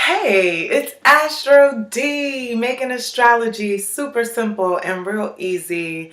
Hey, it's Astro D, making astrology super simple and real easy.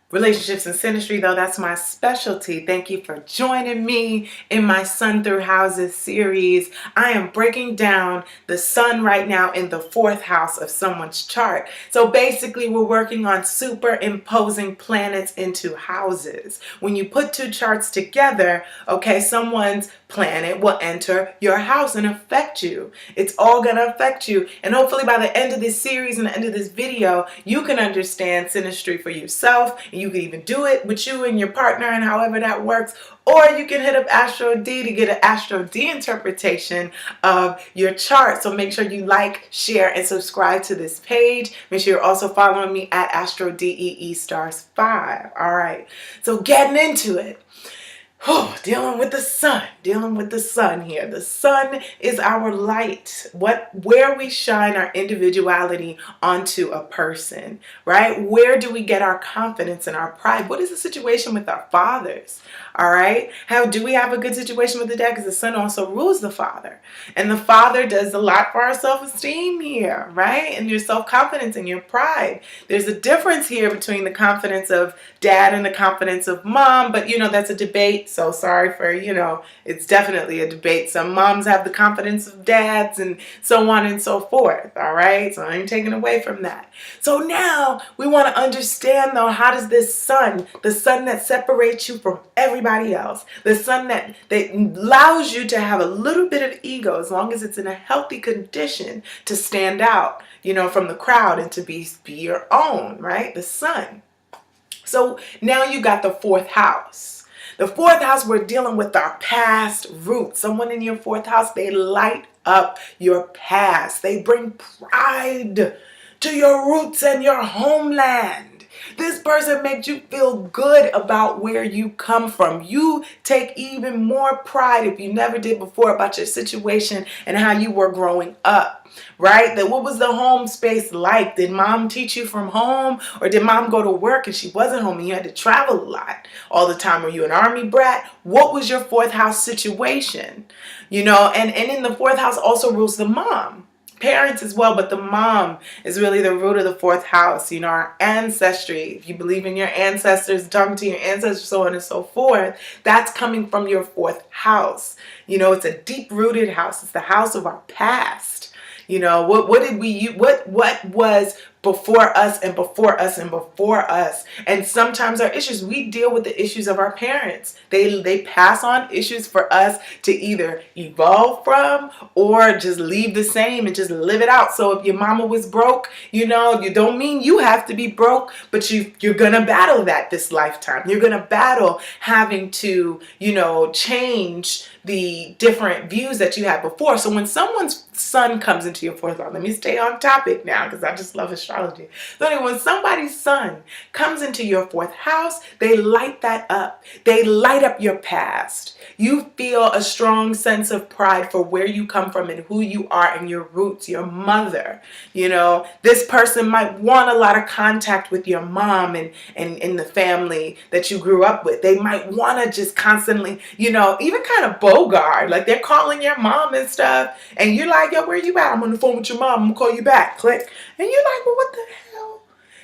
Relationships and synastry, though, that's my specialty. Thank you for joining me in my Sun Through Houses series. I am breaking down the sun right now in the 4th house of someone's chart. So basically, we're working on superimposing planets into houses. When you put two charts together, okay, someone's planet will enter your house and affect you. It's all going to affect you. And hopefully by the end of this series and the end of this video, you can understand synastry for yourself. And you can even do it with you and your partner and however that works. Or you can hit up Astro D to get an Astro D interpretation of your chart. So make sure you like, share, and subscribe to this page. Make sure you're also following me at AstroDee5. All right. So getting into it. Dealing with the sun here. The sun is our light, where we shine our individuality onto a person, right? Where do we get our confidence and our pride? What is the situation with our fathers? All right. How do we have a good situation with the dad? Because the sun also rules the father. And the father does a lot for our self-esteem here, right? And your self-confidence and your pride. There's a difference here between the confidence of dad and the confidence of mom. But, that's a debate. So sorry for, it's definitely a debate. Some moms have the confidence of dads and so on and so forth. All right. So I ain't taking away from that. So now we want to understand, though, how does this sun, the sun that separates you from everybody else, the sun that allows you to have a little bit of ego, as long as it's in a healthy condition, to stand out, from the crowd and to be your own, right? The sun. So now you got the 4th house. The 4th house, we're dealing with our past roots. Someone in your 4th house, they light up your past. They bring pride to your roots and your homeland. This person makes you feel good about where you come from. You take even more pride, if you never did before, about your situation and how you were growing up, right? That what was the home space like? Did mom teach you from home, or did mom go to work and she wasn't home and you had to travel a lot all the time? Were you an army brat? What was your 4th house situation? And in the 4th house also rules the mom. Parents as well, but the mom is really the root of the 4th house. Our ancestry, if you believe in your ancestors, talking to your ancestors, so on and so forth, that's coming from your 4th house. It's a deep-rooted house. It's the house of our past. What was before us and before us and before us. And sometimes our issues, we deal with the issues of our parents. They pass on issues for us to either evolve from or just leave the same and just live it out. So if your mama was broke, you don't mean you have to be broke, but you're going to battle that this lifetime. You're going to battle having to, change the different views that you had before. So when someone's sun comes into your 4th house, let me stay on topic now because I just love astrology. So anyway, when somebody's sun comes into your 4th house, they light that up. They light up your past. You feel a strong sense of pride for where you come from and who you are and your roots, your mother. This person might want a lot of contact with your mom and in the family that you grew up with. They might want to just constantly, even kind of bogart, like they're calling your mom and stuff, and you're like, yo, where you at? I'm on the phone with your mom. I'm gonna call you back. Click. And you're like, well, what the hell?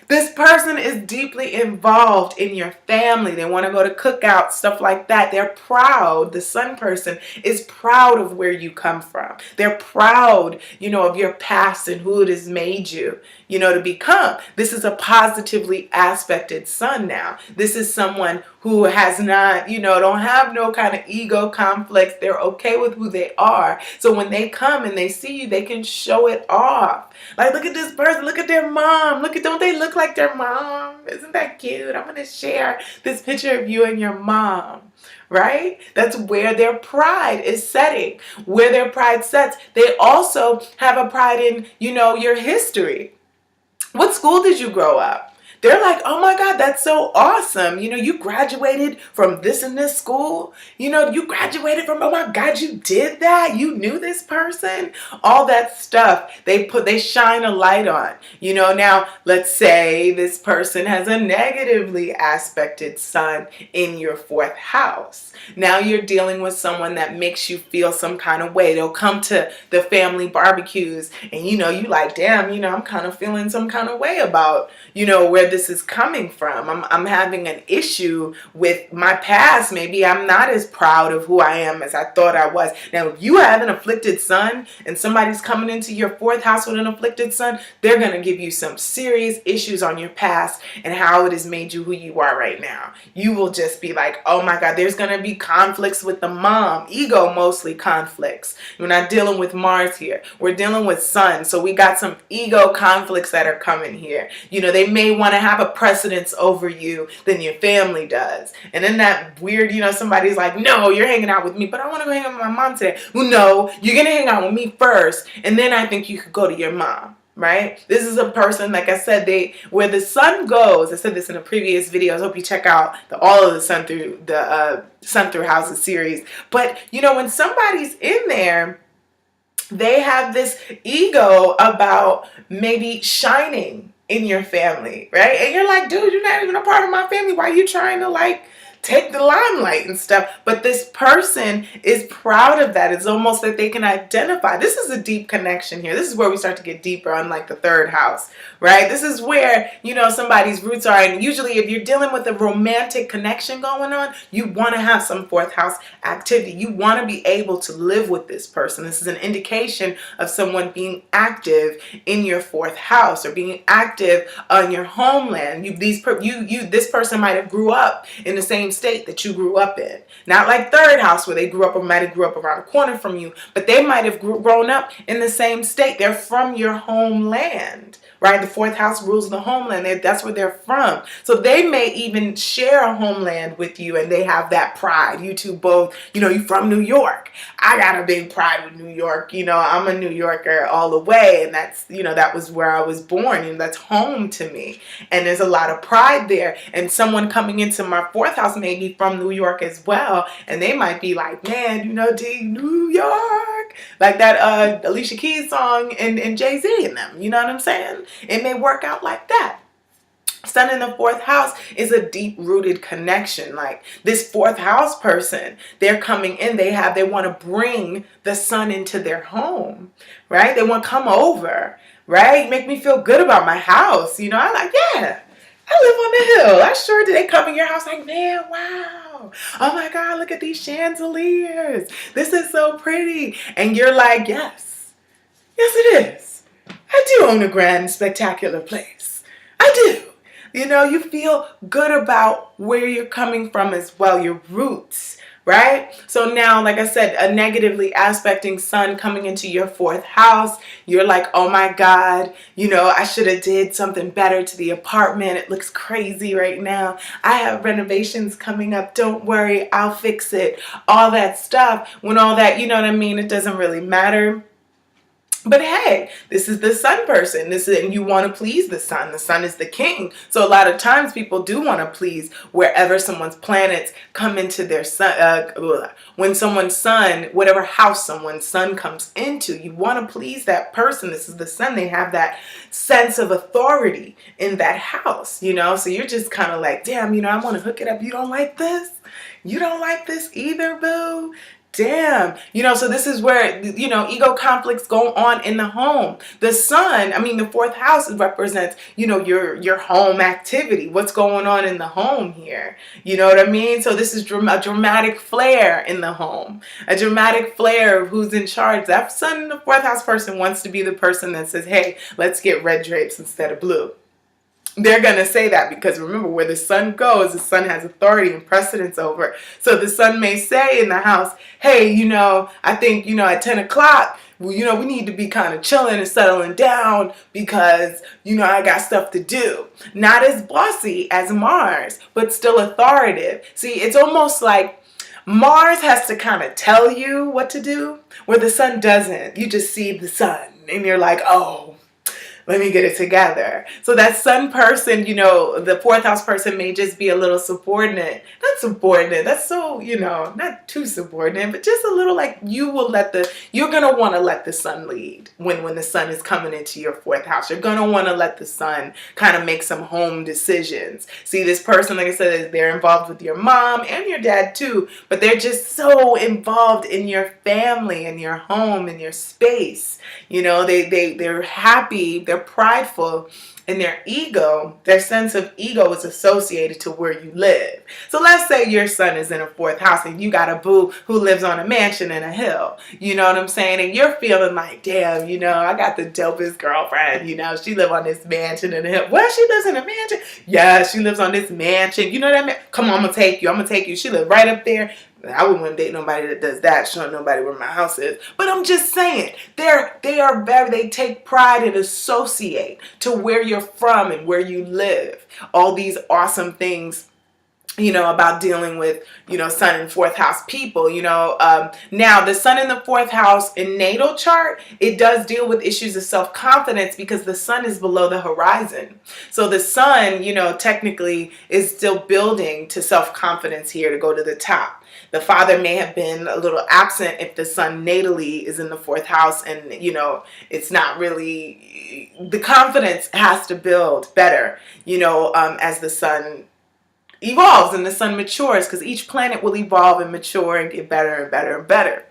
This person is deeply involved in your family. They want to go to cookouts, stuff like that. They're proud. The sun person is proud of where you come from. They're proud, of your past and who it has made you, to become. This is a positively aspected sun now. This is someone who has not, don't have no kind of ego conflicts. They're okay with who they are. So when they come and they see you, they can show it off. Like, look at this person. Look at their mom. Don't they look like their mom? Isn't that cute? I'm going to share this picture of you and your mom. Right? That's where their pride is setting. Where their pride sets. They also have a pride in, your history. What school did you grow up? They're like, oh my God, that's so awesome. You know, you graduated from this and this school. You know, you graduated from, oh my God, you did that. You knew this person. All that stuff they shine a light on. You know, now let's say this person has a negatively aspected sun in your fourth house. Now you're dealing with someone that makes you feel some kind of way. They'll come to the family barbecues and, you know, you like, damn, you know, I'm kind of feeling some kind of way about, you know, where this is coming from. I'm having an issue with my past. Maybe I'm not as proud of who I am as I thought I was. Now, if you have an afflicted sun and somebody's coming into your fourth house with an afflicted sun, they're going to give you some serious issues on your past and how it has made you who you are right now. You will just be like, oh my God, there's going to be conflicts with the mom. Ego mostly conflicts. We're not dealing with Mars here. We're dealing with Sun. So we got some ego conflicts that are coming here. You know, they may want to have a precedence over you than your family does. And then that weird, you know, somebody's like, no, you're hanging out with me, but I want to go hang out with my mom today. Well, no, you're going to hang out with me first. And then I think you could go to your mom. Right? This is a person, like I said, where the sun goes. I said this in a previous video. I hope you check out all of the Sun Through Houses series. But you know, when somebody's in there, they have this ego about maybe shining in your family, right? And you're like, dude, you're not even a part of my family. Why are you trying to like take the limelight and stuff? But this person is proud of that. It's almost that they can identify. This is a deep connection here. This is where we start to get deeper on like the third house, right? This is where, you know, somebody's roots are. And usually if you're dealing with a romantic connection going on, you want to have some fourth house activity. You want to be able to live with this person. This is an indication of someone being active in your fourth house or being active on your homeland. This person might have grew up in the same state that you grew up in. Not like third house where they grew up or might have grew up around the corner from you, but they might have grown up in the same state. They're from your homeland, right? The fourth house rules the homeland. That's where they're from. So they may even share a homeland with you and they have that pride. You two both, you know, you're from New York. I got a big pride with New York. You know, I'm a New Yorker all the way. And that's, you know, that was where I was born and that's home to me. And there's a lot of pride there. And someone coming into my fourth house may be from New York as well. And they might be like, man, you know, New York. Like that Alicia Keys song and Jay-Z and them. You know what I'm saying? It may work out like that. Sun in the fourth house is a deep-rooted connection. Like this fourth house person, they're coming in, they want to bring the sun into their home, right? They want to come over, right? Make me feel good about my house. You know, I'm like, yeah, I live on the hill. I sure did. They come in your house like, man, wow. Oh my God, look at these chandeliers. This is so pretty. And you're like, yes, it is. I do own a grand, spectacular place. I do. You know, you feel good about where you're coming from as well, your roots, right? So now, like I said, a negatively aspecting sun coming into your fourth house, you're like, oh my God, you know, I should have did something better to the apartment. It looks crazy right now. I have renovations coming up. Don't worry, I'll fix it. All that stuff, when all that, you know what I mean, it doesn't really matter. But hey, this is the sun person. And you want to please the sun. The sun is the king. So a lot of times people do want to please wherever someone's planets come into their sun. When someone's sun, whatever house someone's sun comes into, you want to please that person. This is the sun. They have that sense of authority in that house, you know. So you're just kind of like, damn, you know, I want to hook it up. You don't like this? You don't like this either, boo? Damn, you know, so this is where, you know, ego conflicts go on in the home. The sun, I mean, the fourth house represents, you know, your home activity. What's going on in the home here? You know what I mean? So this is a dramatic flair in the home, a dramatic flair of who's in charge. That sun in the fourth house person wants to be the person that says, hey, let's get red drapes instead of blue. They're going to say that because remember, where the sun goes, the sun has authority and precedence over it. So the sun may say in the house, hey, you know, I think, you know, at 10 o'clock, well, you know, we need to be kind of chilling and settling down because, you know, I got stuff to do. Not as bossy as Mars, but still authoritative. See, it's almost like Mars has to kind of tell you what to do, where the sun doesn't. You just see the sun and you're like, oh, let me get it together. So that sun person, you know, the fourth house person may just be a little subordinate. Not subordinate, that's so, you know, not too subordinate, but just a little like you're going to want to let the sun lead when the sun is coming into your fourth house. You're going to want to let the sun kind of make some home decisions. See, this person, like I said, they're involved with your mom and your dad too, but they're just so involved in your family, in your home, in your space. You know, they're happy, they're prideful, and their ego, their sense of ego is associated to where you live. So let's say your son is in a fourth house and you got a boo who lives on a mansion in a hill. You know what I'm saying? And you're feeling like, damn, you know, I got the dopest girlfriend. You know, she lives on this mansion in a hill. Well, she lives in a mansion? Yeah, she lives on this mansion. You know what I mean? Come on, I'm going to take you. I'm going to take you. She lives right up there. I wouldn't want to date nobody that does that, showing nobody where my house is. But I'm just saying, they take pride and associate to where you're from and where you live. All these awesome things, you know, about dealing with, you know, sun in fourth house people, you know. Now, the sun in the fourth house in natal chart, it does deal with issues of self-confidence because the sun is below the horizon. So the sun, you know, technically is still building to self-confidence here to go to the top. The father may have been a little absent if the sun natally is in the fourth house and, you know, it's not really, the confidence has to build better, you know, as the sun evolves and the sun matures, because each planet will evolve and mature and get better and better and better.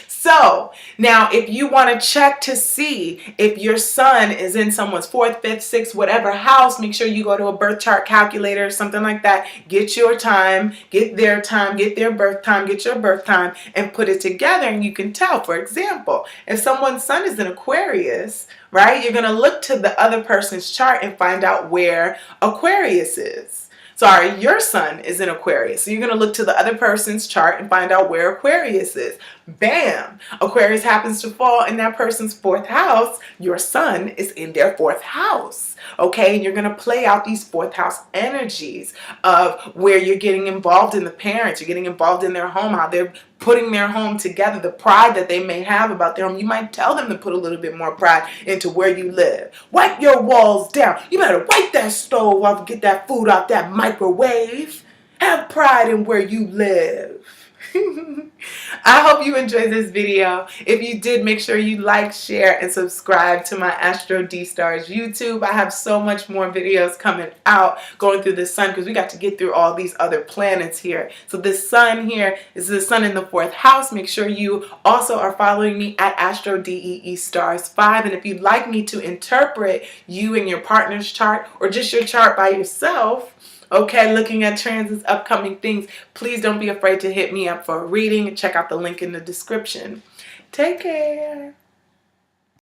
So now if you want to check to see if your sun is in someone's fourth, fifth, sixth, whatever house, make sure you go to a birth chart calculator or something like that. Get your time, get their time, get their birth time, get your birth time, and put it together, and you can tell. For example, if someone's sun is in Aquarius, right, you're going to look to the other person's chart and find out where Aquarius is. Sorry, your sun is in Aquarius. So you're going to look to the other person's chart and find out where Aquarius is. Bam! Aquarius happens to fall in that person's fourth house. Your sun is in their fourth house. Okay, and you're going to play out these fourth house energies of where you're getting involved in the parents, you're getting involved in their home, how they're putting their home together, the pride that they may have about their home. You might tell them to put a little bit more pride into where you live. Wipe your walls down. You better wipe that stove off and get that food out that microwave. Have pride in where you live. I hope you enjoyed this video. If you did, make sure you like, share, and subscribe to my Astro D Stars YouTube. I have so much more videos coming out going through the sun, because we got to get through all these other planets here. So the sun here is the sun in the fourth house. Make sure you also are following me at AstroDeAriesha. And if you'd like me to interpret you and your partner's chart, or just your chart by yourself, okay, looking at transits, upcoming things, please don't be afraid to hit me up for a reading. Check out the link in the description. Take care.